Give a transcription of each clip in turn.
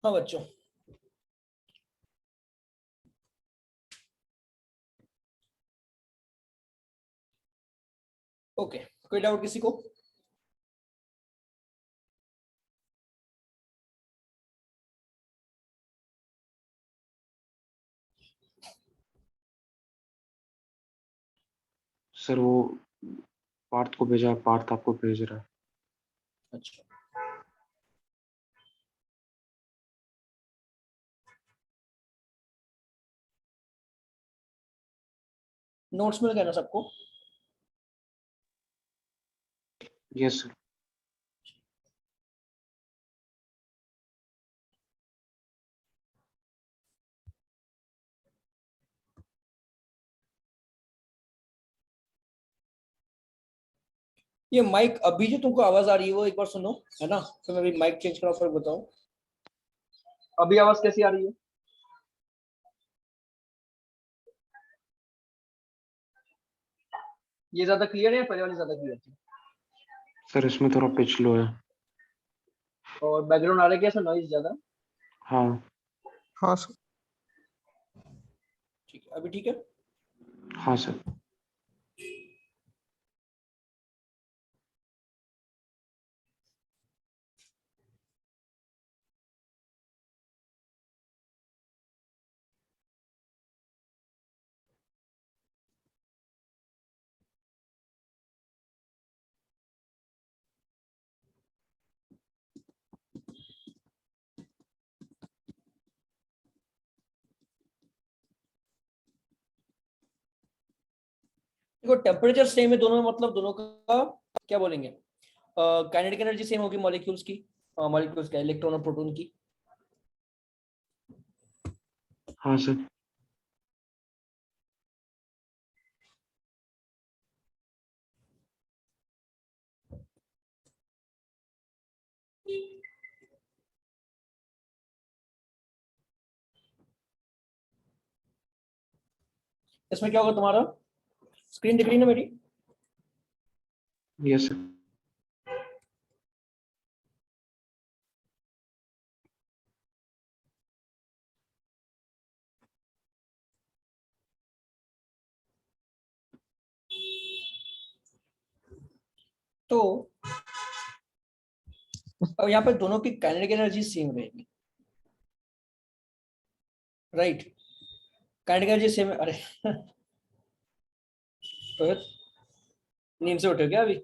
हाँ बच्चों, ओके, कोई डाउट किसी को? सर वो पार्थ को भेजा, पार्थ आपको भेज रहा है। अच्छा, नोट्स मिल गए ना सबको? Yes sir. ये माइक अभी जो तुमको आवाज आ रही है वो एक बार सुनो, है ना? फिर मैं अभी माइक चेंज करा फिर बताओ। अभी आवाज कैसी आ रही है? ये ज्यादा क्लियर है या पहले वाली ज्यादा क्लियर थी? सर इसमें थोड़ा पिच लो है। और बैकग्राउंड आ रहा है कैसा, नॉइज ज्यादा? हाँ। हाँ सर। ठीक है, अभी ठीक है? हाँ सर। देखो टेम्परेचर सेम है दोनों में, मतलब दोनों का क्या बोलेंगे, काइनेटिक एनर्जी सेम होगी मॉलिक्यूल्स की, मॉलिक्यूल्स का इलेक्ट्रॉन और प्रोटॉन की। हाँ सर। इसमें क्या होगा तुम्हारा? स्क्रीन दिख रही है ना मेरी? Yes sir. तो अब यहाँ पे दोनों की काइनेटिक एनर्जी सेम रहेगी, राइट? काइनेटिक एनर्जी सेम है। अरे रोहित, नींद से उठे क्या अभी?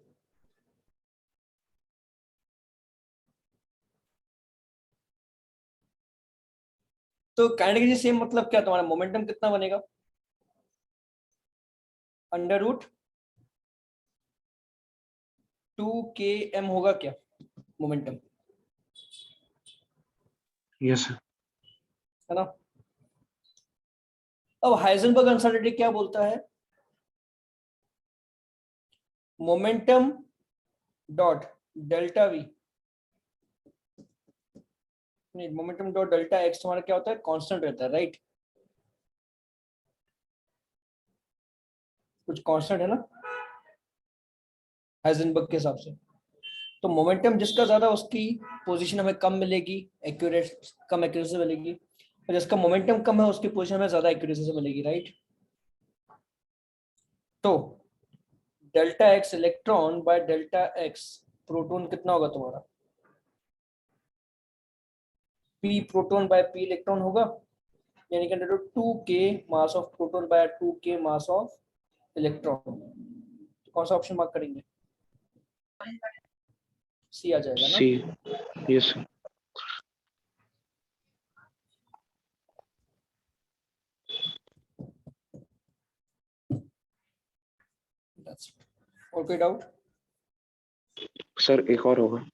तो काइनेटिक एनर्जी सेम मतलब क्या, तुम्हारा मोमेंटम कितना बनेगा? अंडर रूट 2km होगा क्या मोमेंटम, यस सर। है ना? अब हाइजेनबर्ग अनसर्टेनिटी क्या बोलता है? मोमेंटम डॉट डेल्टा वी, नहीं, मोमेंटम डॉट डेल्टा एक्स तुम्हारा क्या होता है, कांस्टेंट रहता है, राइट? कुछ कांस्टेंट है ना हाइजेनबर्ग के हिसाब से। तो मोमेंटम जिसका ज्यादा उसकी पोजीशन हमें कम मिलेगी, एक्यूरेट कम एक्यूरेसी से मिलेगी, और जिसका मोमेंटम कम है उसकी पोजीशन हमें ज्यादा एक्यूरेसी से मिलेगी, राइट? तो delta x electron by delta x proton कितना होगा तुम्हारा? P proton by p electron होगा, यानी कि under 2k mass of proton by 2k mass of electron. तो कौन सा ऑप्शन मार्क करेंगे? सी आ जाएगा ना? सी। Yes sir. और कोई डाउट? सर एक और होगा।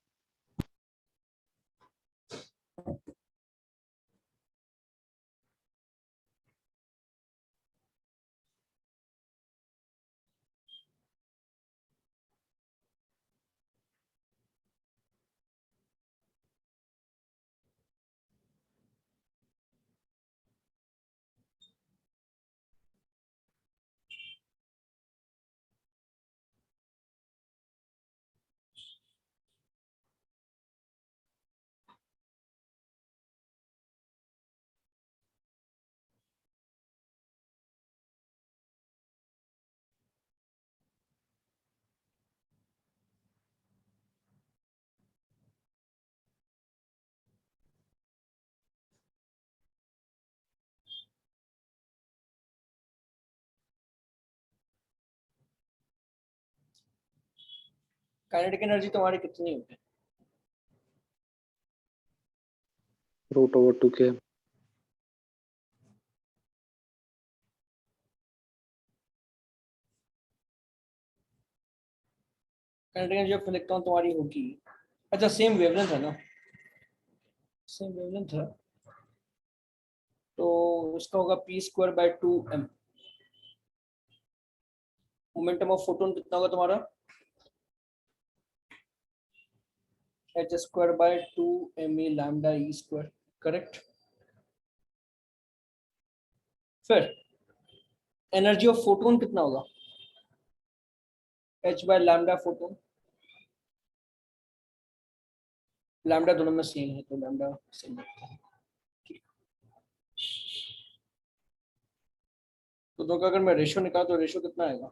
काइनेटिक एनर्जी तुम्हारी कितनी होती है? √/2k। Kinetic energy of electron तुम्हारी होगी, अच्छा सेम वेवलेंथ है ना, सेम वेवलेंथ है, तो इसका होगा p²/2m। मोमेंटम ऑफ फोटोन कितना होगा तुम्हारा? h²/2me lambda e², correct. फिर एनर्जी ऑफ फोटोन कितना होगा? h/λ फोटोन, लैम्डा दोनों में सेम है तो लैम्डा सेम है। तो दो का अगर मैं रेशियो निकाल तो रेशियो कितना आएगा?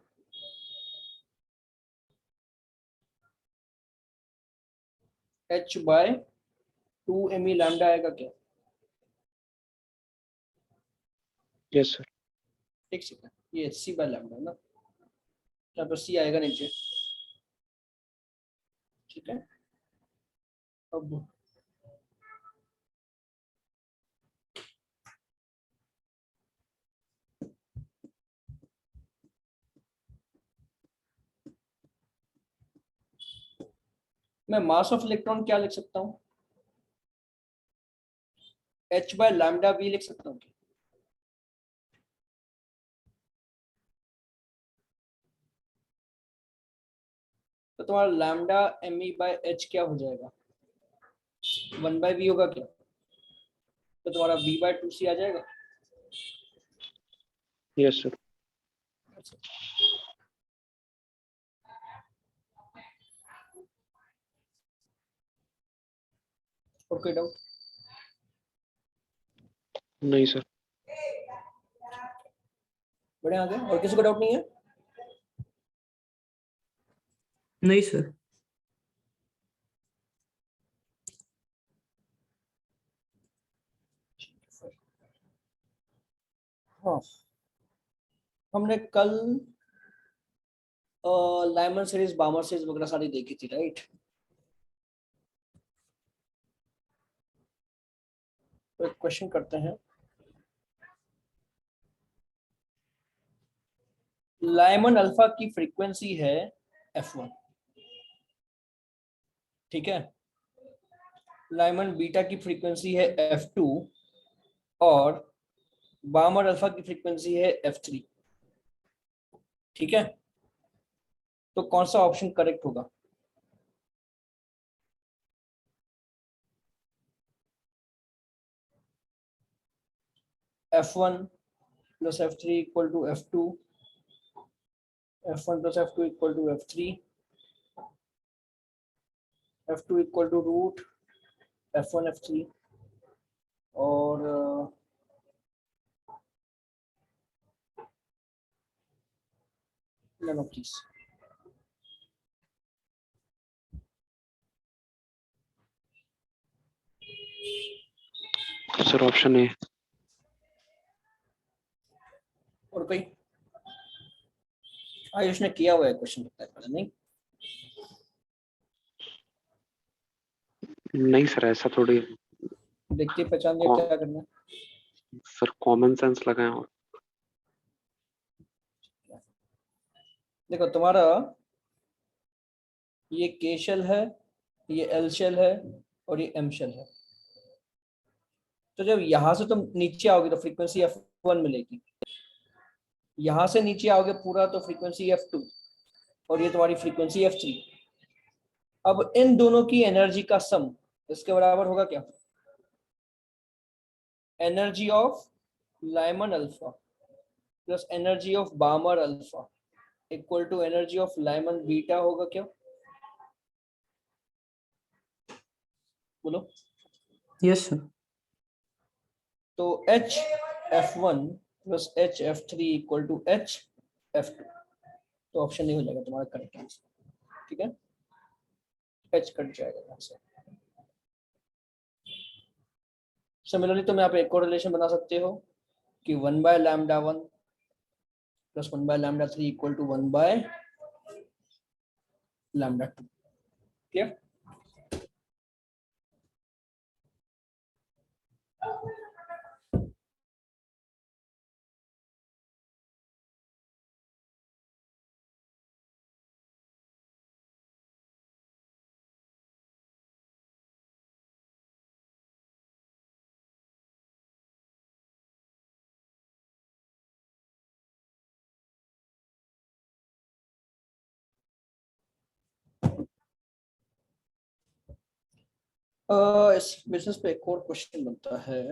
h/2me लैम्डा आएगा क्या? Yes sir. एक सेकंड, ये c/λ ना, यहाँ पर c आएगा नीचे, ठीक है। अब मैं मास ऑफ इलेक्ट्रॉन क्या लिख सकता हूँ? h/λ भी लिख सकता हूँ क्या? तो तुम्हारा लैम्डा me/h क्या हो जाएगा? 1/v होगा क्या? तो तुम्हारा v/2c आ जाएगा। Yes sir. और कोई डाउट? नहीं सर। बढ़िया, आ गया। और किसी को डाउट नहीं है? नहीं सर। हाँ, हमने कल लाइमन सीरीज, बामर सीरीज वगैरह सारी देखी थी, राइट? तो एक क्वेश्चन करते हैं। लाइमन अल्फा की फ्रीक्वेंसी है f1, ठीक है। लाइमन बीटा की फ्रीक्वेंसी है f2 और बामर अल्फा की फ्रीक्वेंसी है f3, ठीक है। तो कौन सा ऑप्शन करेक्ट होगा? f1 plus f3 equal to f2, f1 plus f2 equal to f3, f2 equal to रूट f1 f3 और no please sir option A. और कोई? आयुष ने किया हुआ है क्वेश्चन, लगता है पता नहीं। नहीं सर, ऐसा थोड़ी। देखते ही पहचान लिया क्या करना है। सर कॉमन सेंस लगाएं। और देखो तुम्हारा ये के शेल है, ये एल शेल है और ये एम शेल है। तो जब यहां से तुम नीचे आओगे तो फ्रीक्वेंसी f1 मिलेगी, यहां से नीचे आओगे पूरा तो फ्रीक्वेंसी f2 और ये तुम्हारी फ्रीक्वेंसी f3। अब इन दोनों की एनर्जी का सम इसके बराबर होगा क्या? Energy of Lyman alpha plus energy of Balmer alpha equal to energy of Lyman beta होगा क्या? बोलो। Yes sir. तो h f1 plus h f3 equal to h f2, तो ऑप्शन नहीं हो जाएगा तुम्हारा करेक्ट आंसर, ठीक है। एच कट जाएगा यहाँ से। सिमिलरली तुम यहाँ पे एक और रिलेशन बना सकते हो कि 1/λ1 प्लस 1/λ3 इक्वल टू 1/λ2, क्लियर? इस बिजनेस पे एक और क्वेश्चन बनता है।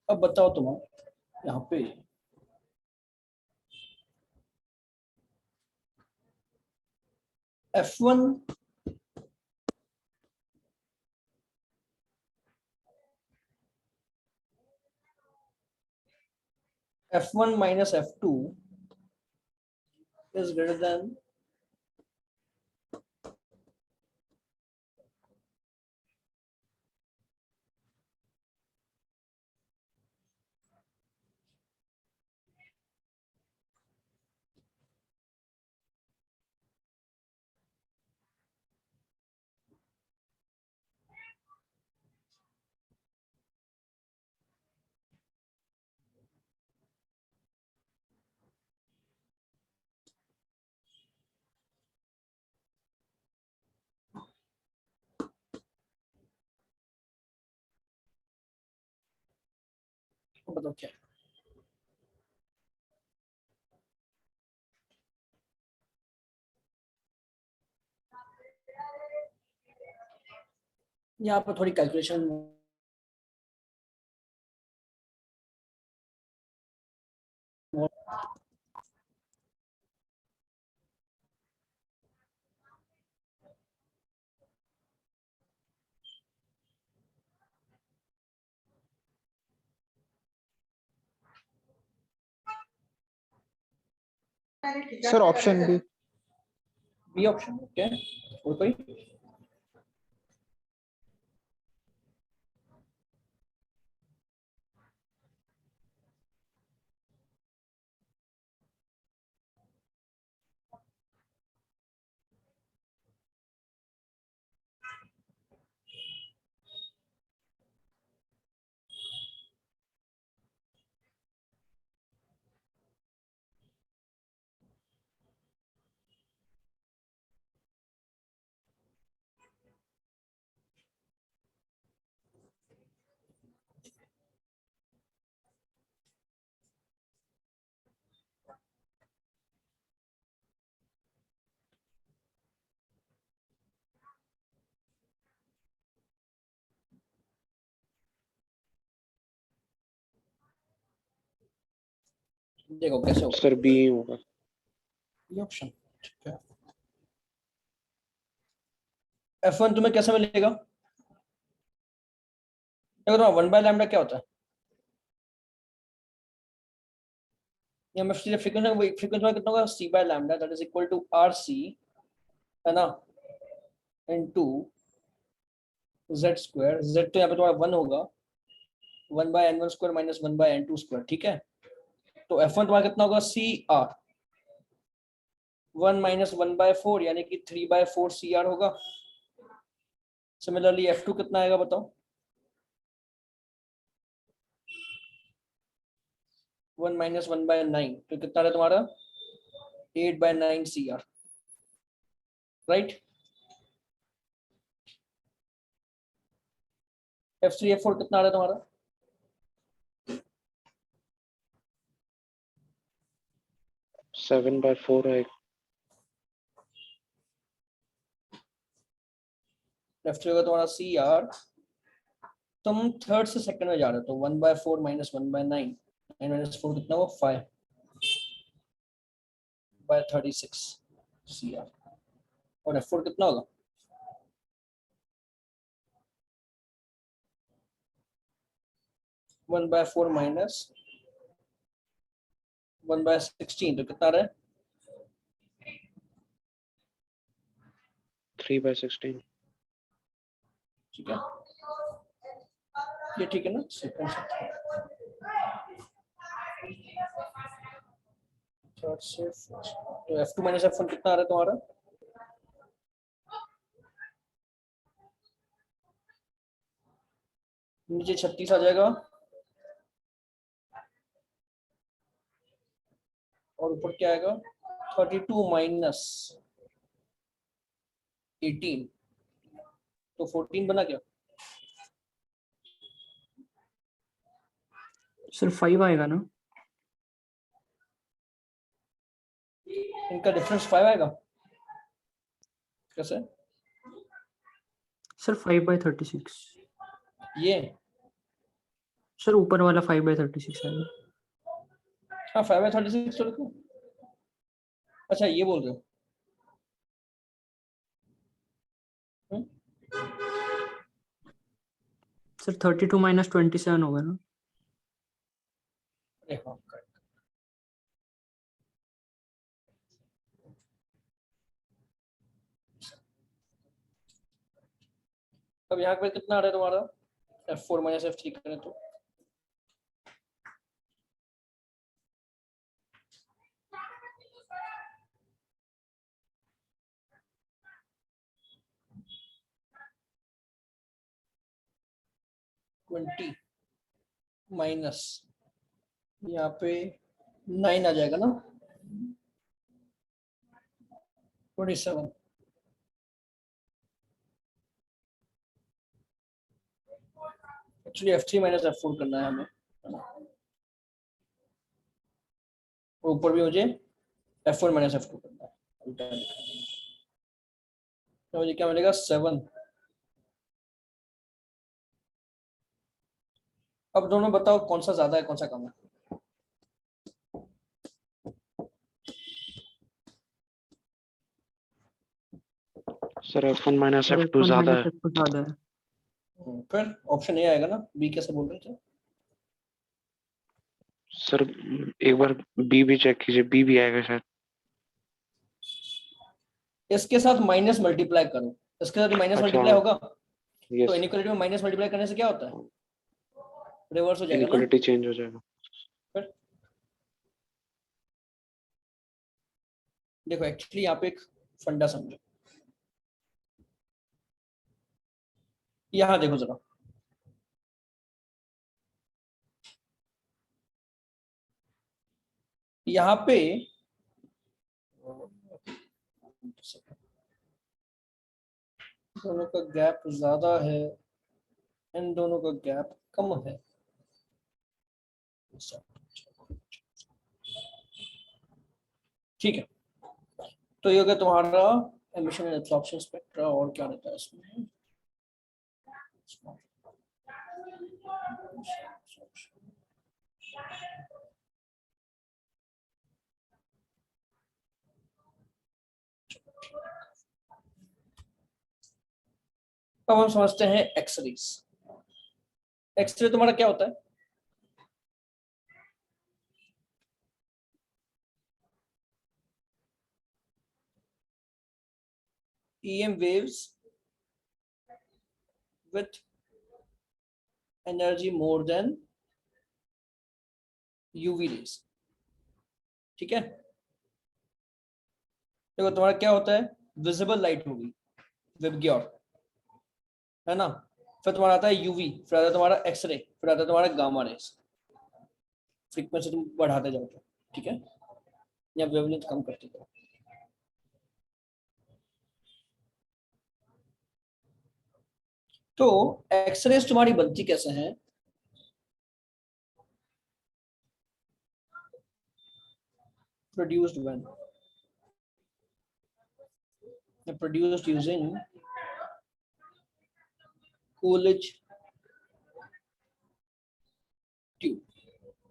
अब बताओ तुम यहाँ पे F1 minus F2 is greater than बताओ क्या है? यहाँ पर थोड़ी calculation sir option B. B option. Okay, और कोई? देखो कैसे होगा। सर बी होगा। बी ऑप्शन, ठीक है। F1 तुम्हें कैसे मिलेगा? देखो तुम्हारा 1 बाय लैम्डा क्या होता है? या मैं सीधे फ्रीक्वेंसी में कितना होगा? C by lambda that is equal to RC, है ना, इनटू Z स्क्वायर। Z तो यहाँ पे तुम्हारा 1 होगा, 1 by n1 square minus 1 by n2 square, ठीक है। तो F1 तुम्हारा कितना होगा? CR 1 माइनस 1 बाय 4 यानी कि 3 बाय 4 CR होगा। सिमिलरली F2 कितना आएगा बताओ? 1 माइनस 1 बाय 9, तो कितना है तुम्हारा? 8 bye 9 CR, right. F3 F4 कितना आ रहा है तुम्हारा? सेवन बाय फोर है। F3 होगा तुम्हारा CR। तुम थर्ड से सेकंड में जा रहे हो, तो 1 बाय 4 माइनस 1 बाय 9, 9 माइनस 4 कितना हुआ? 5 बाय 36 CR। और F4 कितना होगा? 1 बाय 4 माइनस 1/16 तो कितना रहा है? 3/16। ठीक है, ये ठीक है ना? थर्ड से तो F2 माइनस F1 कितना आ रहा है तुम्हारा? नीचे 36 आ जाएगा और ऊपर क्या आएगा? 32 माइनस 18 तो 14 बना क्या? सर 5 आएगा ना? इनका डिफरेंस 5 आएगा कैसे? सर 5/36। ये सर ऊपर वाला 5/36 आएगा। हाँ 5/36 तो लिखो। अच्छा ये बोल रहे हो? सर 32 माइनस 27 होगा ना? अरे हाँ correct। अब यहाँ पे कितना आ रहा है तुम्हारा? F4 माइनस F3 करें तो ट्वेंटी माइनस यहाँ पे 9 आ जाएगा ना? 27 एक्चुअली F3 माइनस F4 करना है हमें, ऊपर भी मुझे F4 माइनस F2 करना है। उल्टा लिखा है। तो मुझे क्या मिलेगा? 7। अब दोनों बताओ कौन सा ज्यादा है कौन सा कम है? Sir F1 minus sir F2 F1 ज्यादा माइनस है। F2 ज्यादा है। फिर ऑप्शन ए आएगा ना? बी कैसे बोल रहे थे? सर एक बार बी भी चेक कीजिए, बी भी आएगा शायद। इसके साथ माइनस मल्टीप्लाई करो, इसके साथ माइनस अच्छा मल्टीप्लाई होगा तो यस, इनइक्वालिटी में माइनस मल्टीप्लाई करने से क्या होता है? रिवर्स हो जाएगा ना? इनइक्वालिटी चेंज हो जाएगा। फिर देखो एक्चुअली यहाँ पे एक फंडा समझो, यहाँ देखो जरा, यहाँ पे दोनों का गैप ज्यादा है, इन दोनों का गैप कम है। ठीक है, तो ये हो गया तुम्हारा एमिशन एंड एब्सॉर्प्शन स्पेक्ट्रा। और क्या रहता है इसमें? अब हम समझते हैं एक्सरेज। एक्सरे तुम्हारा क्या होता है? EM waves with energy more than UV rays। ठीक है, देखो तुम्हारा क्या होता है? विजिबल लाइट होगी, विबग्योर, है ना? फिर तुम्हारा आता है यूवी, फिर आता है तुम्हारा एक्सरे, फिर आता है तुम्हारा गामा रेस। फ्रीक्वेंसी तुम बढ़ाते जाओगे, ठीक है, या वेवलेंथ कम करते जाओ। तो एक्सरेज तुम्हारी बनती कैसे हैं? Produced when? They're produced using Coolidge tube.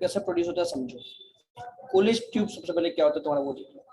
कैसे प्रोड्यूस होता है समझो। Coolidge ट्यूब सबसे पहले क्या होता है तुम्हारा वो देखो।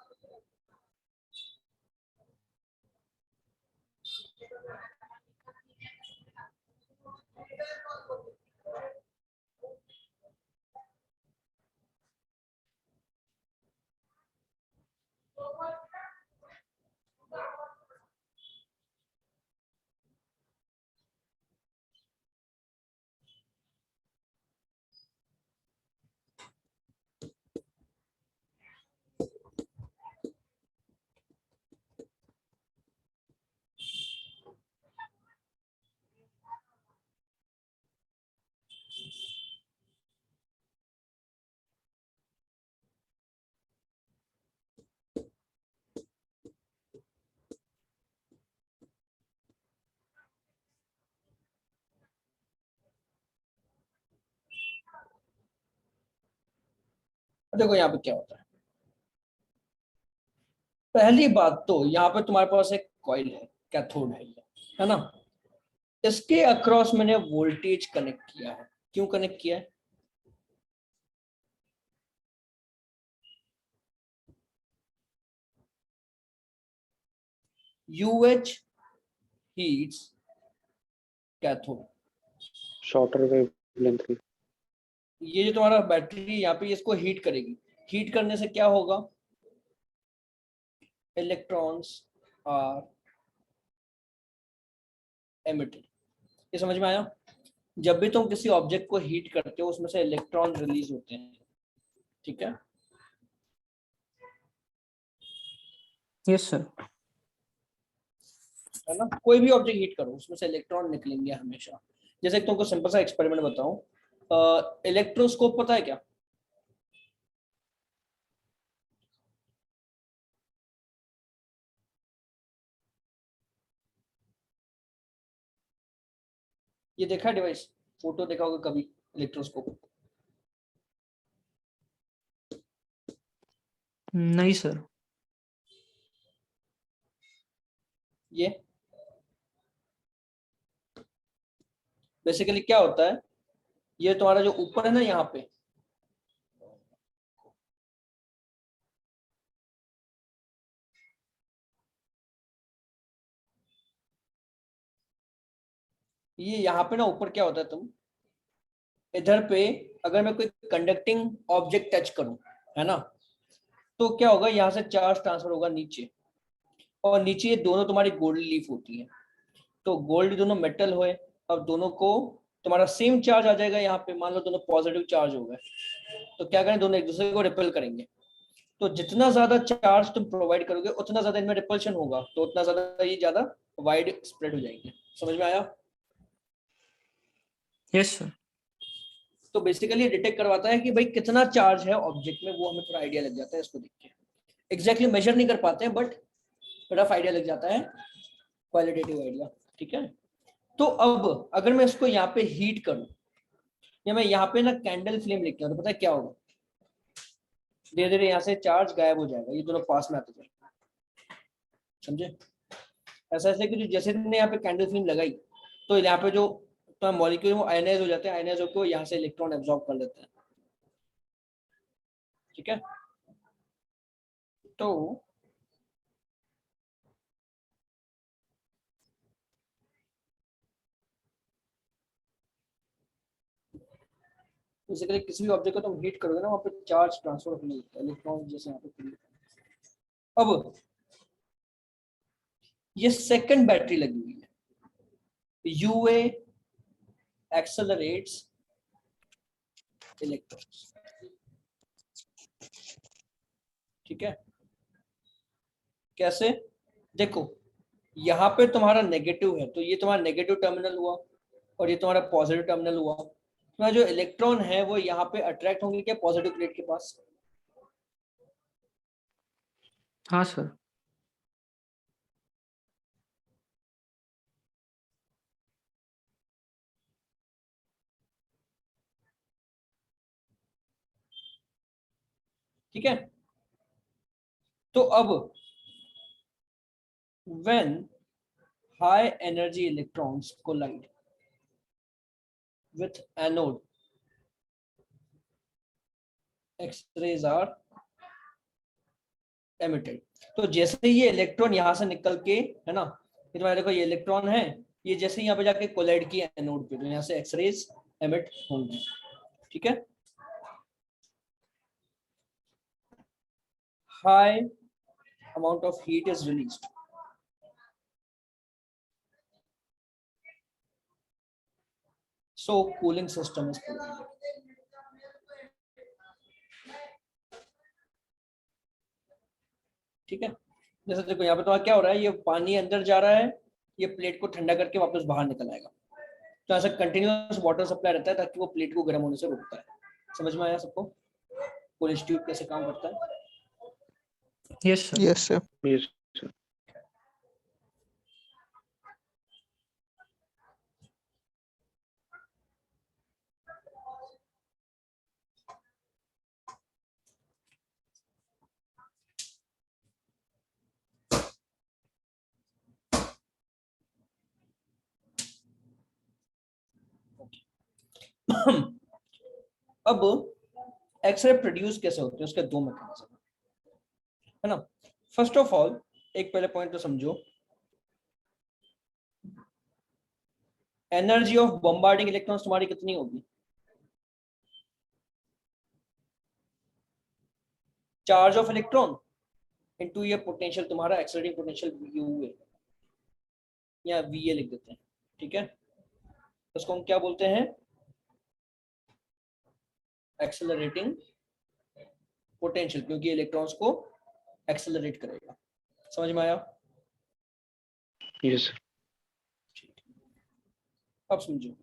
देखो यहाँ पे क्या होता है। पहली बात तो यहाँ पे तुम्हारे पास एक कॉइल है, कैथोड है ये, है ना। इसके अक्रॉस मैंने वोल्टेज कनेक्ट किया है। क्यों कनेक्ट किया है? UH heats cathode. Shorter wavelength की। ये जो तुम्हारा बैटरी यहाँ पे इसको हीट करेगी। हीट करने से क्या होगा? Electrons are emitted. ये समझ में आया? जब भी तुम किसी ऑब्जेक्ट को हीट करते हो उसमें से इलेक्ट्रॉन रिलीज होते हैं, ठीक है। Yes sir. है ना, कोई भी ऑब्जेक्ट हीट करो उसमें से इलेक्ट्रॉन निकलेंगे हमेशा। जैसे तुमको सिंपल सा एक्सपेरिमेंट बताऊं, इलेक्ट्रोस्कोप पता है क्या? ये देखा है डिवाइस, फोटो देखा होगा कभी इलेक्ट्रोस्कोप? नहीं सर। ये बेसिकली क्या होता है, ये तुम्हारा जो ऊपर है ना यहाँ पे, ये यहाँ पे ना ऊपर क्या होता है, तुम इधर पे अगर मैं कोई कंडक्टिंग ऑब्जेक्ट टच करूं, है ना, तो क्या होगा, यहाँ से चार्ज ट्रांसफर होगा नीचे, और नीचे ये दोनों तुम्हारी गोल्ड लीफ होती है। तो गोल्ड दोनों मेटल हुए, अब दोनों को तुम्हारा सेम चार्ज आ जाएगा यहाँ पे। मान लो दोनों पॉजिटिव चार्ज हो गए, तो क्या करें, दोनों एक दूसरे को रिपेल करेंगे। तो जितना ज्यादा चार्ज तुम प्रोवाइड करोगे उतना ज्यादा इनमें रिपल्शन होगा, तो उतना ज्यादा ये ज्यादा वाइड स्प्रेड हो जाएंगे। समझ में आया? Yes sir. तो बेसिकली डिटेक्ट करवाता है कि भाई कितना चार्ज है ऑब्जेक्ट में, वो हमें थोड़ा आइडिया लग जाता है इसको देख के। एग्जैक्टली मेजर नहीं कर पाते हैं बट रफ आइडिया लग जाता है, क्वालिटेटिव आइडिया, ठीक है। तो अब अगर मैं इसको यहाँ पे हीट करूं, या मैं यहाँ पे ना कैंडल फ्लेम लेके आऊं, तो पता है क्या होगा, धीरे धीरे यहाँ से चार्ज गायब हो जाएगा, ये दोनों पास में आते जाएंगे। समझे? ऐसा ऐसे कि जैसे तुमने यहाँ पे कैंडल फ्लेम लगाई, तो यहाँ पे जो तो मॉलिक्यूल वो आयनाइज हो जाते हैं, आयनाइज होकर यहाँ से इलेक्ट्रॉन एब्जॉर्ब कर लेते हैं, ठीक है। तो बेसिकली किसी भी ऑब्जेक्ट को तुम हीट करोगे ना, वहाँ पे चार्ज ट्रांसफर होने लगता है, इलेक्ट्रॉन जैसे यहाँ पे create होते हैं। अब ये सेकंड बैटरी लगी हुई है, यूए एक्सेलरेट्स इलेक्ट्रॉन्स, ठीक है। कैसे? देखो, यहाँ पे तुम्हारा नेगेटिव है, तो ये तुम्हारा नेगेटिव टर्मिनल हुआ, और ये तुम्हारा पॉजिटिव टर्मिनल हुआ। तुम्हारा जो इलेक्ट्रॉन है वो यहाँ पे अट्रैक्ट होंगे क्या, पॉजिटिव प्लेट के पास? हाँ सर। ठीक है। तो अब when high energy electrons collide with anode, X-rays are emitted। तो जैसे ये इलेक्ट्रॉन यहाँ से निकल के, है ना, ये तुम्हारे देखो ये इलेक्ट्रॉन है, ये जैसे यहाँ पे जाके कोलाइड किया एनोड पे, तो यहाँ से एक्सरेज एमिट होंगे, ठीक है। High amount of heat is released, so cooling system is provided। ठीक है। जैसे देखो यहाँ पे तो क्या हो रहा है, ये पानी अंदर जा रहा है, ये प्लेट को ठंडा करके वापस बाहर निकल आएगा। तो ऐसा कंटिन्यूअस वाटर सप्लाई रहता है ताकि वो प्लेट को गर्म होने से रोकता है। समझ में आया सबको कूलिंग ट्यूब कैसे काम करता है? Yes sir. Yes, sir. Yes sir. अब एक्सरे प्रोड्यूस कैसे होते हैं, उसके दो मैकेनिज्म है ना। फर्स्ट ऑफ ऑल एक पहले पॉइंट तो समझो, एनर्जी ऑफ बॉम्बार्डिंग इलेक्ट्रॉन्स तुम्हारी कितनी होगी, चार्ज ऑफ इलेक्ट्रॉन इनटू ये पोटेंशियल, तुम्हारा एक्सेलरेटिंग पोटेंशियल यू है या वी ए लिख देते हैं, ठीक है। उसको हम क्या बोलते हैं, एक्सेलरेटिंग पोटेंशियल, क्योंकि इलेक्ट्रॉन्स को एक्सेलरेट करेगा। समझ में आया? Yes sir. अब समझो,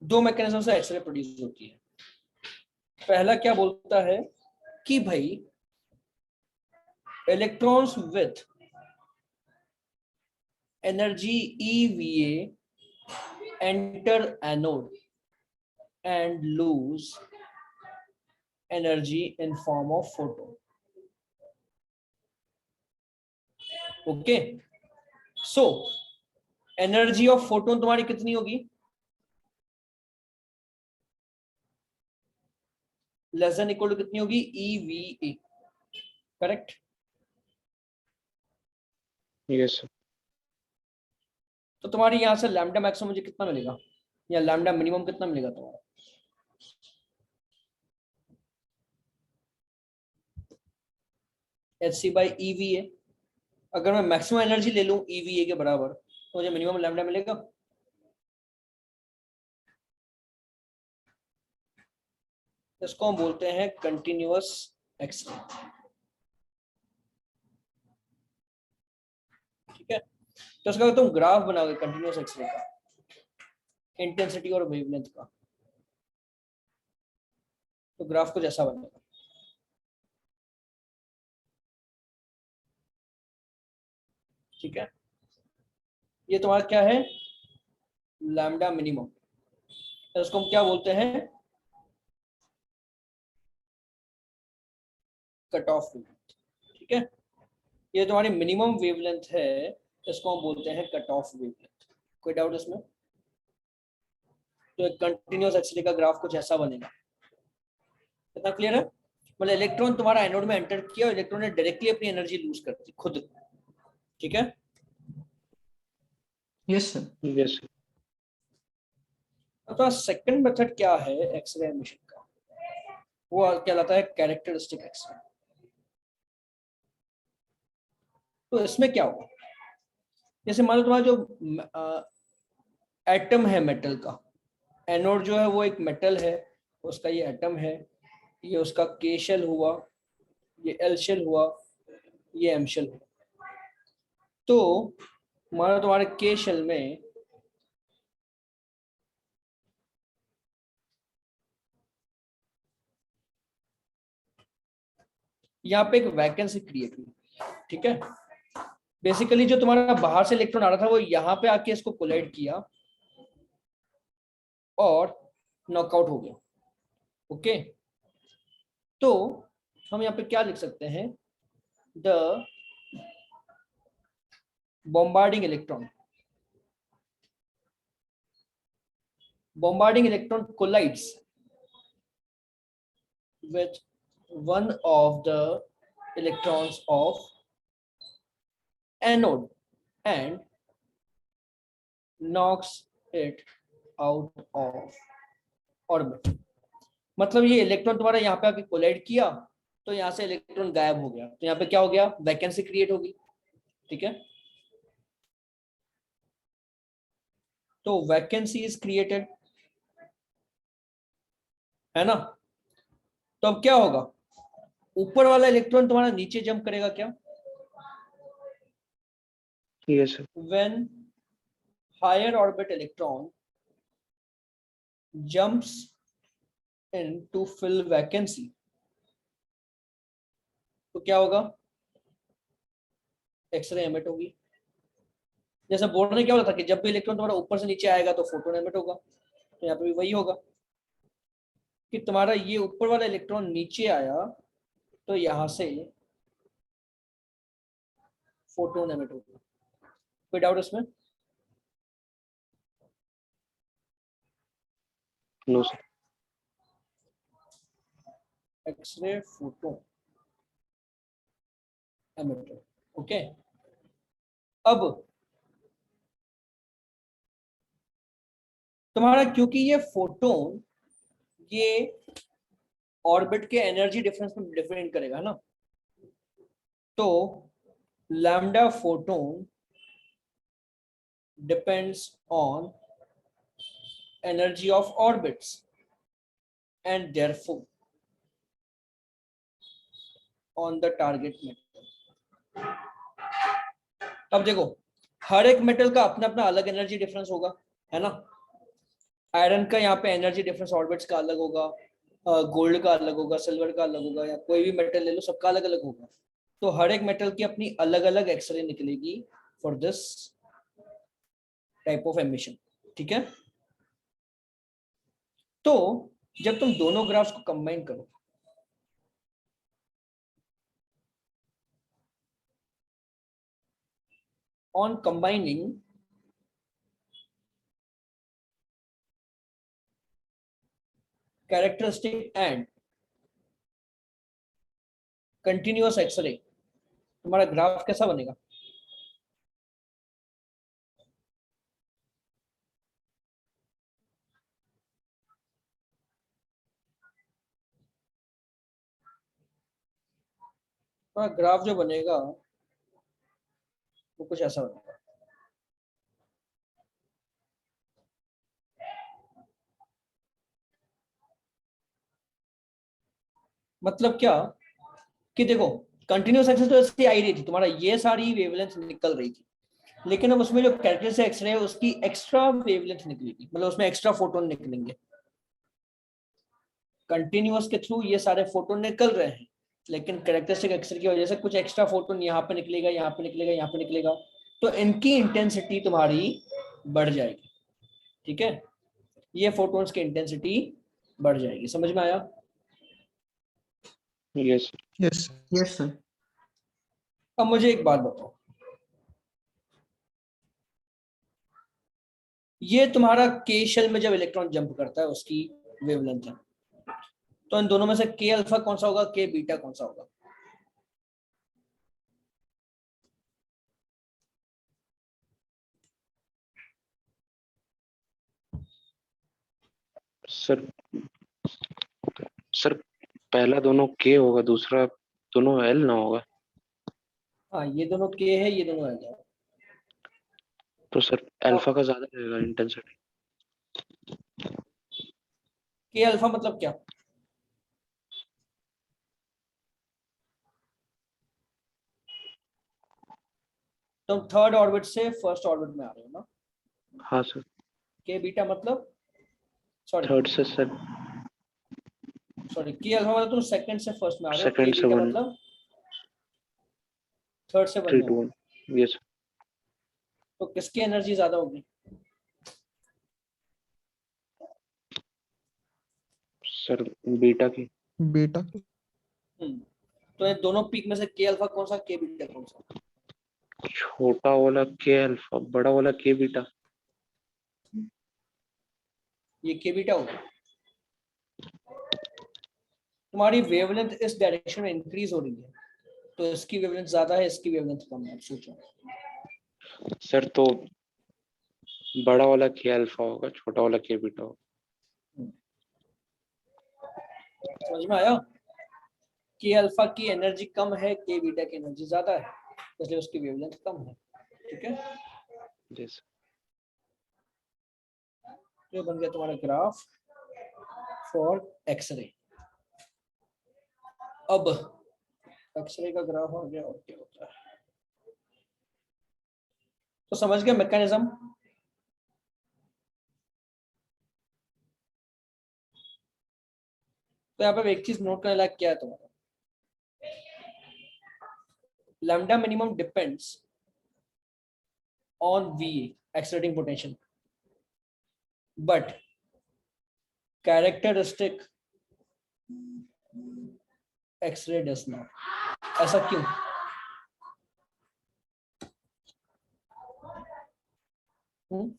दो मैकेनिज्म से एक्सरे प्रोड्यूस होती है। पहला क्या बोलता है कि भाई electrons with energy EVA enter anode and lose energy in form of photon. Okay, so energy of photon तुम्हारी कितनी होगी, लेस देन इक्वल टू कितनी होगी, EVA, करेक्ट। Yes sir. तो तुम्हारी यहां से लैम्डा मैक्सिमम मुझे कितना मिलेगा या लैम्डा मिनिमम कितना मिलेगा तुम्हारा, HC/EVA। अगर मैं मैक्सिमम एनर्जी ले लूं EVA के बराबर तो मुझे मिनिमम लैम्डा मिलेगा। इसको हम बोलते हैं कंटिन्यूअस एक्सरे, ठीक है। तो इसका तुम ग्राफ बनाओगे कंटिन्यूअस एक्सरे का, इंटेंसिटी और वेवलेंथ का, तो ग्राफ कुछ ऐसा बनेगा। ठीक है, ये तुम्हारा क्या है, लैम्डा मिनिमम। तो इसको हम क्या बोलते हैं, कट ऑफ वेवलेंथ, ठीक है। ये तुम्हारी मिनिमम वेवलेंथ है, इसको हम बोलते हैं कट ऑफ वेवलेंथ। कोई डाउट इसमें? तो एक कंटिन्यूअस एक्सरे का ग्राफ कुछ ऐसा बनेगा। कितना क्लियर है? मतलब इलेक्ट्रॉन तुम्हारा एनोड में एंटर किया और इलेक्ट्रॉन ने डायरेक्टली अपनी एनर्जी लूज कर दी खुद, ठीक है। Yes sir. Yes sir. तो सेकंड मेथड क्या है एक्सरे एमिशन का, वो कहलाता है कैरेक्टरिस्टिक एक्सरे। तो इसमें क्या होगा, जैसे मान लो तुम्हारा जो एटम है मेटल का, एनोड जो है वो एक मेटल है, उसका ये एटम है, ये उसका के शेल हुआ, ये एल शेल हुआ, ये एम शेल हुआ। तो मानो तुम्हारे के शेल में यहाँ पे एक वैकेंसी क्रिएट हुई, ठीक है। बेसिकली जो तुम्हारा बाहर से इलेक्ट्रॉन आ रहा था वो यहाँ पे आके इसको कोलाइड किया और नॉकआउट हो गया। ओके, तो हम यहाँ पे क्या लिख सकते हैं, the bombarding electron collides with one of the electrons of anode and knocks it out of orbit। मतलब ये इलेक्ट्रॉन तुम्हारा यहाँ पे आके कोलाइड किया तो यहाँ से इलेक्ट्रॉन गायब हो गया, तो यहाँ पे क्या हो गया, वैकेंसी क्रिएट होगी, ठीक है। तो वैकेंसी इज क्रिएटेड, है ना। तो अब क्या होगा, ऊपर वाला इलेक्ट्रॉन तुम्हारा नीचे जंप करेगा क्या, yes sir. when higher orbit electron jumps in to fill vacancy, तो क्या होगा, एक्सरे एमिट होगी। जैसा बोर्ड ने क्या बोला था कि जब भी इलेक्ट्रॉन तुम्हारा ऊपर से नीचे आएगा तो फोटोन एमिट होगा, तो यहाँ पे भी वही होगा कि तुम्हारा ये ऊपर वाला इलेक्ट्रॉन नीचे आया तो यहां से फोटोन एमिट होगा। कोई डाउट इसमें? No sir. X ray photon emitter. Okay, अब तुम्हारा क्योंकि ये फोटोन ये ऑर्बिट के एनर्जी डिफरेंस में डिफरेंट करेगा ना, तो lambda photon depends on energy of orbits and therefore on the target metal. अब देखो, हर एक मेटल का अपना अपना अलग एनर्जी डिफरेंस होगा, है ना। आयरन का यहाँ पे एनर्जी डिफरेंस ऑर्बिट्स का अलग होगा, गोल्ड का अलग होगा, सिल्वर का अलग होगा, या कोई भी मेटल ले लो, सबका अलग अलग होगा। तो हर एक मेटल की अपनी अलग अलग एक्सरे निकलेगी for this type of emission, ठीक है। तो जब तुम दोनों ग्राफ्स को कंबाइन करो, on combining characteristic and continuous X ray, तुम्हारा ग्राफ कैसा बनेगा? तुम्हारा ग्राफ जो बनेगा वो कुछ ऐसा बनेगा। मतलब क्या कि देखो, कंटिन्यूअस एक्सरे तो ऐसी आई रही थी, तुम्हारा ये सारी वेवलेंथ निकल रही थी, लेकिन अब उसमें जो कैरेक्टरिस्टिक एक्सरे है उसकी एक्स्ट्रा वेवलेंथ निकलेगी, मतलब उसमें एक्स्ट्रा फोटोन निकलेंगे। कंटिन्यूअस के थ्रू ये सारे फोटोन निकल रहे हैं, लेकिन कैरेक्टरिस्टिक एक्सरे की वजह से कुछ एक्स्ट्रा फोटोन यहाँ पे निकलेगा, यहाँ पे निकलेगा, यहाँ पे निकलेगा, तो इनकी इंटेंसिटी तुम्हारी बढ़ जाएगी, ठीक है। ये फोटोन्स की इंटेंसिटी बढ़ जाएगी, समझ में आया? Yes yes yes sir. अब मुझे एक बात बताओ, ये तुम्हारा के शेल में जब इलेक्ट्रॉन जंप करता है उसकी वेवलेंथ है, तो इन दोनों में से के अल्फा कौन सा होगा, के बीटा कौन सा होगा? सर। सर पहला दोनों के होगा, दूसरा दोनों एल ना होगा। हाँ, ये दोनों के है, ये दोनों एल है। तो सर अल्फा का ज्यादा रहेगा इंटेंसिटी। के अल्फा मतलब क्या? तुम थर्ड ऑर्बिट से फर्स्ट ऑर्बिट में आ रहे हो ना। हाँ सर। के बीटा मतलब, सॉरी थर्ड से सर, सॉरी, के अल्फा मतलब तुम सेकंड से फर्स्ट में आ रहे हो, के सेकंड से बीटा वन, मतलब थर्ड से वन 3 में आ to रहे हो। 1। यस तो किसकी एनर्जी ज्यादा होगी? सर, बीटा की। बेटा तो ये दोनों पीक में से के अल्फा कौन सा, के बीटा कौन सा? छोटा वाला के अल्फा, बड़ा वाला के बीटा। ये के बीटा होगा। तुम्हारी वेवलेंथ इस डायरेक्शन में इंक्रीज हो रही है, तो इसकी वेवलेंथ ज्यादा है, इसकी वेवलेंथ कम है, सोचो। सर तो बड़ा वाला के अल्फा होगा, छोटा वाला के बीटा होगा। समझ में आया? के अल्फा की एनर्जी कम है, के बीटा की एनर्जी ज्यादा है, इसलिए उसकी वेवलेंथ कम है, ठीक है। यस ये बन गया तुम्हारा ग्राफ फॉर एक्सरे। अब एक्सरे का ग्राफ आ गया, और क्या होता है तो समझ गए मैकेनिज्म। तो यहाँ पे एक चीज नोट करने लायक क्या है तुम्हारा, lambda minimum depends on V accelerating potential, but characteristic X ray does not. ऐसा क्यों? हम्म?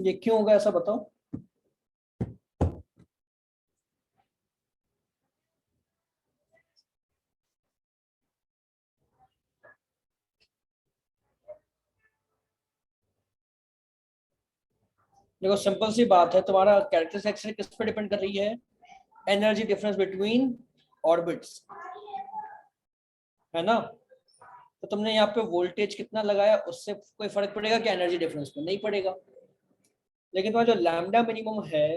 ये क्यों होगा ऐसा बताओ। देखो सिंपल सी बात है, तुम्हारा कैरेक्टरिस्टिक किस पे डिपेंड कर रही है? एनर्जी डिफरेंस बिटवीन ऑर्बिट्स, है ना। तो तुमने यहाँ पे वोल्टेज कितना लगाया, उससे कोई फर्क पड़ेगा क्या एनर्जी डिफरेंस पे? नहीं पड़ेगा। लेकिन तुम्हारा जो लैम्डा मिनिमम है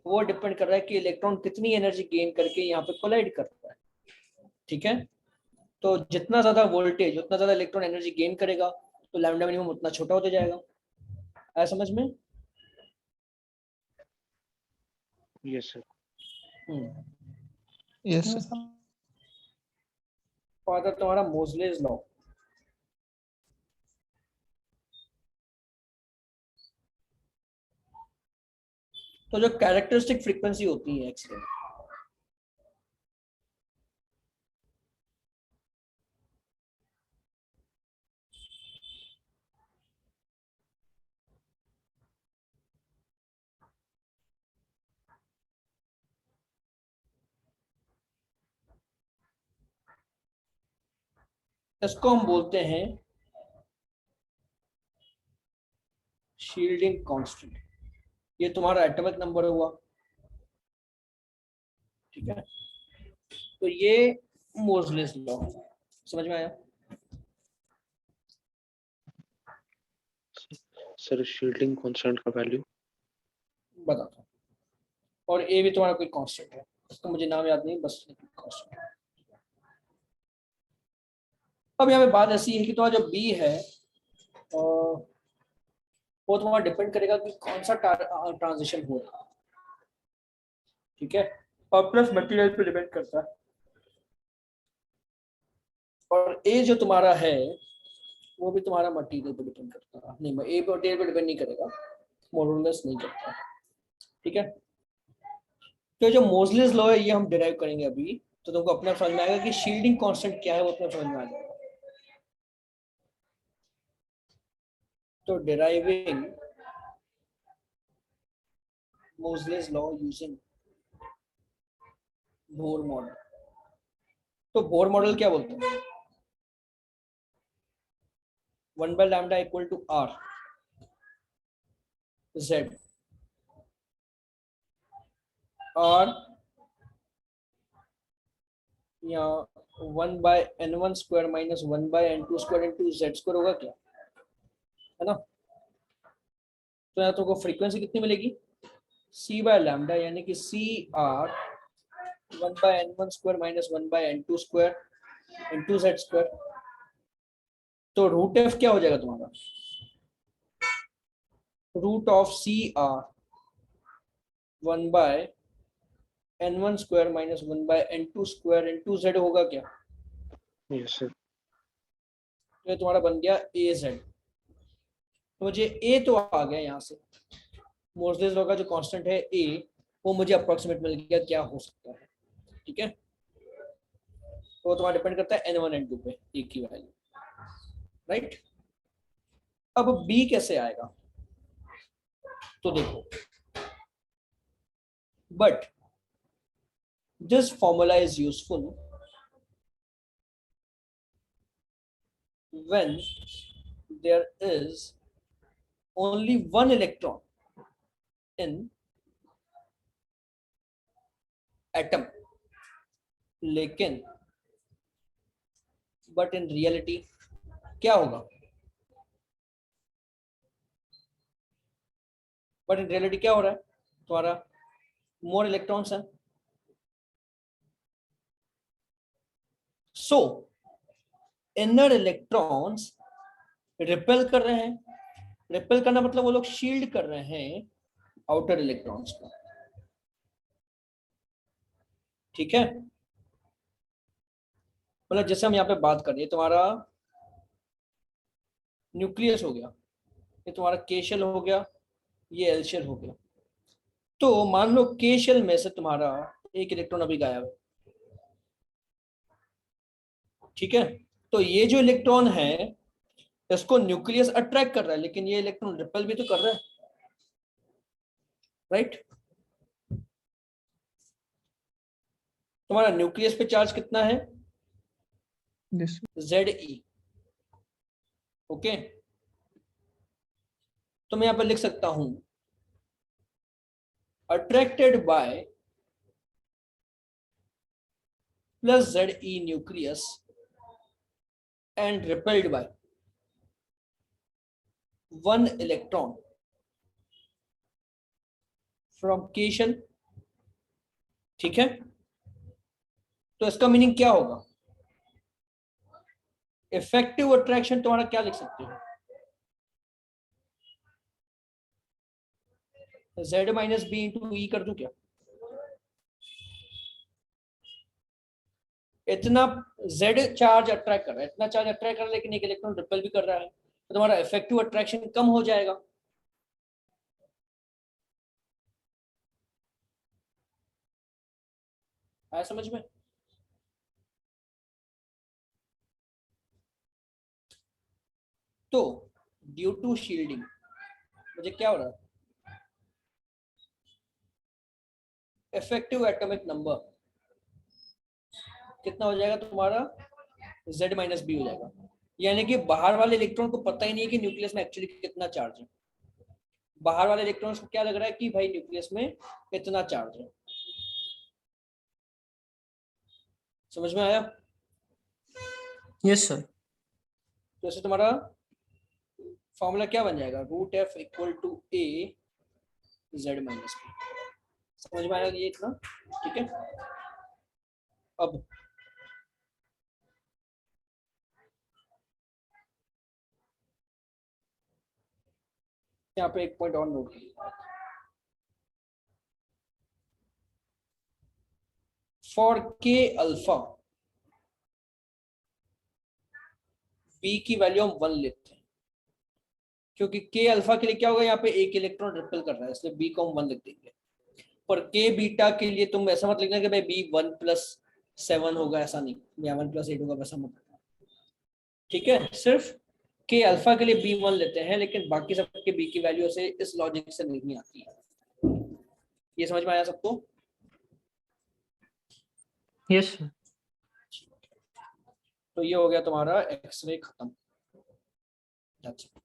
वो डिपेंड कर रहा है कि इलेक्ट्रॉन कितनी एनर्जी गेन करके यहाँ पे कोलाइड करता है। ठीक है, तो जितना ज्यादा वोल्टेज उतना ज्यादा इलेक्ट्रॉन एनर्जी गेन करेगा, तो लैम्डा मिनिमम उतना छोटा होता जाएगा। आया समझ में? Yes sir. Yes sir. Father तुम्हारा मोजलेस लॉ, तो जो कैरेक्टरिस्टिक फ्रीक्वेंसी होती है एक्सरे, इसको हम बोलते हैं शील्डिंग कांस्टेंट। ये तुम्हारा एटॉमिक नंबर हुआ, ठीक है। तो ये मोजलेस लॉ, समझ में आया? सर शील्डिंग कांस्टेंट का वैल्यू बताता हूँ। और ए भी तुम्हारा कोई कांस्टेंट है, उसका मुझे नाम याद नहीं, बस कांस्टेंट है। अब यहाँ पे बात ऐसी है कि तुम्हारा जो बी है वो तुम्हारा डिपेंड करेगा कि कौन सा ट्रांजिशन हो रहा है, ठीक है। और प्लस मटेरियल पे डिपेंड करता है। और ए जो तुम्हारा है वो भी तुम्हारा मटेरियल पे डिपेंड करता है। नहीं, ए मटेरियल पे डिपेंड नहीं करेगा, मोरलेस नहीं करता है, ठीक है। तो जो मोजलेस लॉ है ये हम डिराइव करेंगे अभी, तो तुमको अपना समझ में आएगा कि शील्डिंग कांस्टेंट क्या है, वो अपना समझ में आ जाएगा। तो deriving Moseley's law using Bohr model. तो बोर मॉडल क्या बोलते हैं? 1/λ इक्वल टू R Z और या 1/n1 square minus 1/n2 square into Z square होगा क्या, है ना। तो यहाँ तुमको फ्रीक्वेंसी कितनी मिलेगी? C/λ, यानी कि CR 1/n1 square minus 1/n2 square into Z square. तो रूट एफ क्या हो जाएगा तुम्हारा? Root of CR 1/n1 square minus 1/n2 square into Z होगा क्या? Yes sir. तो ये तुम्हारा बन गया AZ। तो मुझे A तो आ गया यहाँ से, मोजलेस लॉ का जो कांस्टेंट है A, वो मुझे अप्रोक्सीमेट मिल गया क्या हो सकता है, ठीक है। तो वो तुम्हारा डिपेंड करता है N1 N2 पे, एक की वैल्यू, राइट। अब B कैसे आएगा, तो देखो, but this formula is useful when there is only one electron in atom, लेकिन बट इन रियलिटी क्या होगा, बट इन रियलिटी क्या हो रहा है, तुम्हारा मोर इलेक्ट्रॉन्स है। सो इनर इलेक्ट्रॉन्स रिपेल कर रहे हैं, रिपेल करना मतलब वो लोग शील्ड कर रहे हैं आउटर इलेक्ट्रॉन्स को, ठीक है। मतलब जैसे हम यहाँ पे बात कर रहे हैं, तुम्हारा न्यूक्लियस हो गया, ये तुम्हारा के शेल हो गया, ये एल शेल हो गया। तो मान लो के शेल में से तुम्हारा एक इलेक्ट्रॉन अभी गायब है, ठीक है। तो ये जो इलेक्ट्रॉन है इसको न्यूक्लियस अट्रैक्ट कर रहा है, लेकिन ये इलेक्ट्रॉन रिपेल भी तो कर रहा है, राइट। तुम्हारा न्यूक्लियस पे चार्ज कितना है, This. Ze, okay. तो मैं यहां पर लिख सकता हूं attracted by plus Ze nucleus and repelled by 1 electron from के शेल, ठीक है। तो इसका मीनिंग क्या होगा, इफेक्टिव अट्रैक्शन तुम्हारा क्या लिख सकते हो, Z माइनस बी इंटू ई कर दूं क्या, इतना Z चार्ज अट्रैक्ट कर रहा है, इतना चार्ज अट्रैक्ट कर रहा है, लेकिन एक इलेक्ट्रॉन रिपेल भी कर रहा है, तो तुम्हारा इफेक्टिव अट्रैक्शन कम हो जाएगा। आया समझ में। तो ड्यू टू शील्डिंग मुझे क्या हो रहा है, इफेक्टिव एटॉमिक नंबर कितना हो जाएगा तुम्हारा, Z माइनस बी हो जाएगा। यानी कि बाहर वाले इलेक्ट्रॉन को पता ही नहीं है कि न्यूक्लियस में एक्चुअली कितना चार्ज है, बाहर वाले इलेक्ट्रॉन्स को क्या लग रहा है कि भाई न्यूक्लियस में इतना चार्ज है। समझ में आया। Yes, sir. तो ऐसे तुम्हारा फॉर्मूला क्या बन जाएगा, root F equal to A Z minus B. समझ में आया ये इतना, ठीक है। अब यहाँ पे एक पॉइंट और नोट कीजिए, फॉर के अल्फा बी की वैल्यू हम 1 लेते हैं, क्योंकि के अल्फा के लिए क्या होगा, यहाँ पे एक इलेक्ट्रॉन रिपेल कर रहा है, इसलिए बी को हम 1 लिख देंगे। पर के बीटा के लिए तुम ऐसा मत लिखना कि भाई बी 1+7 होगा, ऐसा नहीं, या 1+8 होगा, वैसा मत, ठीक है। सिर्फ के अल्फा के लिए बी 1 लेते हैं, लेकिन बाकी सबके बी की वैल्यू से इस लॉजिक से नहीं आती है। ये समझ में आया सबको। Yes, sir. तो ये हो गया तुम्हारा एक्सरे खत्म। That's it.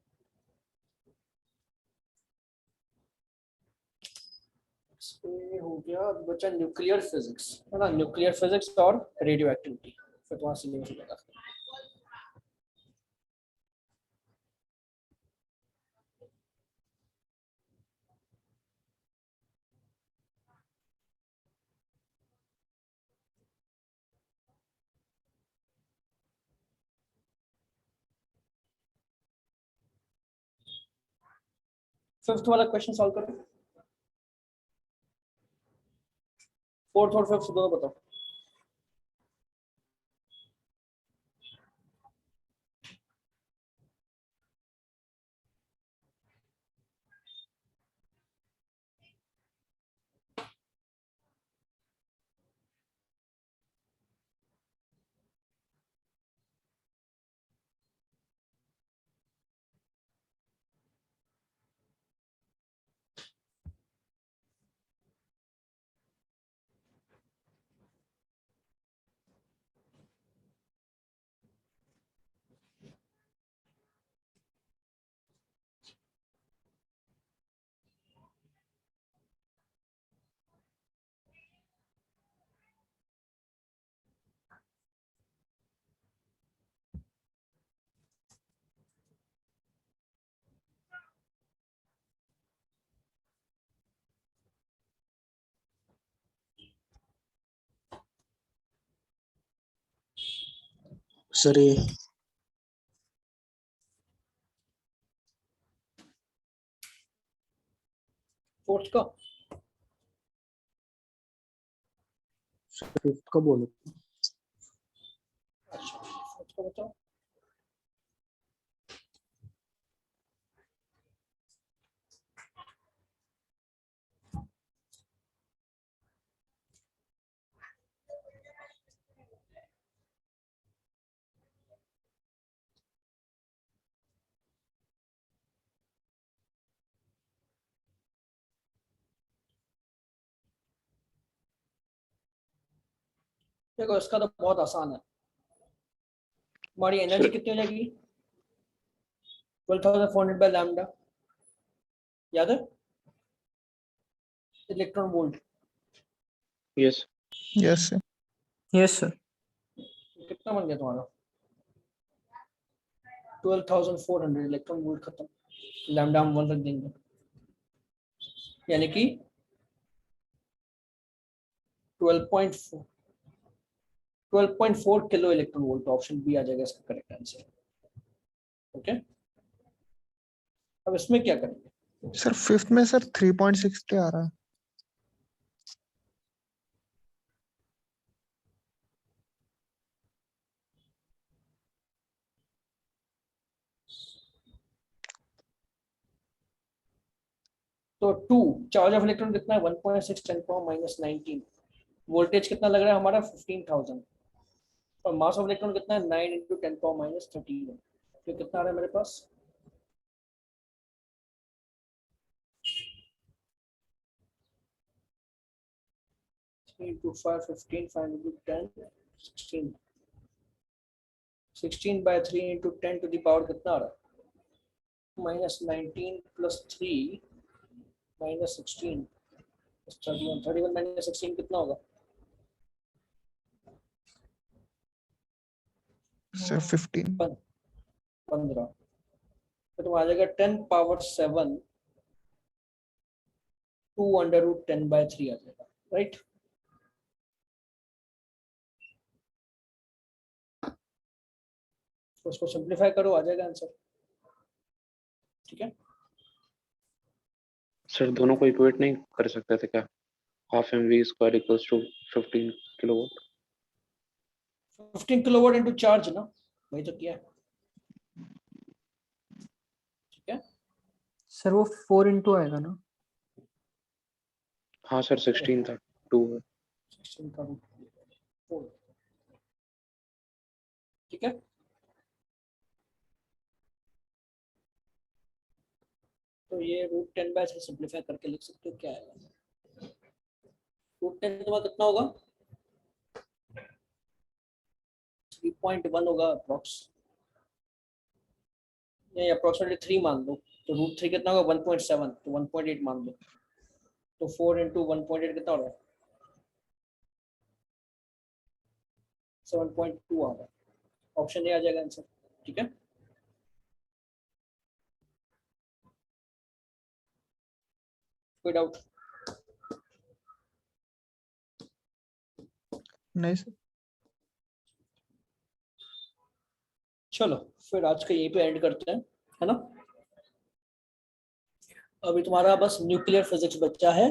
एक्सरे हो गया, अब बचा न्यूक्लियर फिजिक्स, है ना। न्यूक्लियर फिजिक्स और रेडियो एक्टिविटी, फिर तुम्हारा सिलेबस हो जाएगा। फिफ्थ वाला क्वेश्चन सॉल्व करो, फोर्थ और फिफ्थ दोनों बताओ। सर ये फोर्थ का फिफ्थ का बोलो। अच्छा फोर्थ का बताओ। देखो इसका तो बहुत आसान है। हमारी एनर्जी सर कितनी हो जाएगी 12,400 बाय लैम्डा, याद है electron volt. Yes yes sir. Yes sir. कितना बन गया तुम्हारा 12,400 इलेक्ट्रॉन वोल्ट खत्म, लैम्डा हम 1 रख देंगे, यानी कि 12.4 12.4 kilo electron volt. Option B आ जाएगा इसका करेक्ट आंसर। ओके अब इसमें क्या करेंगे? सर फिफ्थ में सर 3.60 आ रहा है। तो 2 चार्ज ऑफ इलेक्ट्रॉन कितना है 1.6 10 पावर माइनस 19। वोल्टेज कितना लग रहा है हमारा 15,000 और मास ऑफ इलेक्ट्रॉन कितना है 9 इंटू 10 पावर माइनस 13। तो कितना आ रहा है मेरे पास 3 into 5 15 5 into 10 16 16 by 3 into 10 to the power कितना आ रहा है माइनस 19 प्लस 3 माइनस 16 31 31 माइनस 16 कितना होगा सर 15। 15। तो तुम आ जाएगा 10 पावर 7 2 अंडर रूट 10 by 3 आ जाएगा, राइट। तो उसको सिंप्लीफाई करो आ जाएगा आंसर, ठीक है। सर दोनों को इक्वेट नहीं कर सकते थे क्या? Half M V square equals to 15 kilowatt. 15 kilowatt into charge ना, वही तो किया है, ठीक है। सर वो 4 इंटू आएगा ना। हाँ सर 16 था 2 है। 16 का रूट 4, ठीक है। तो ये रूट 10 बाय 3 सिंप्लीफाई करके लिख सकते हो, क्या आएगा रूट 10 तुम्हारा कितना होगा 3.1 होगा अप्रोक्स, नहीं अप्रोक्सीमेटली 3 मान लो। तो रूट 3 कितना होगा 1.7, तो 1.8 मान लो। तो 4 इंटू 1.8 कितना हो रहा है 7.2 आ रहा है। ऑप्शन ए आ जाएगा आंसर, ठीक है। कोई डाउट? नहीं सर। चलो फिर आज का यहीं पे एंड करते हैं, है ना। अभी तुम्हारा बस न्यूक्लियर फिजिक्स बचा है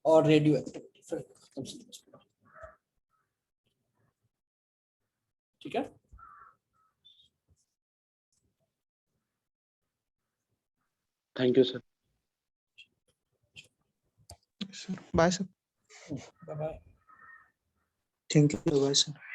और रेडियो एक्टिविटी, फिर खत्म सिलेबस पूरा, ठीक है। Thank you sir. Sir bye sir. Bye bye. Thank you sir.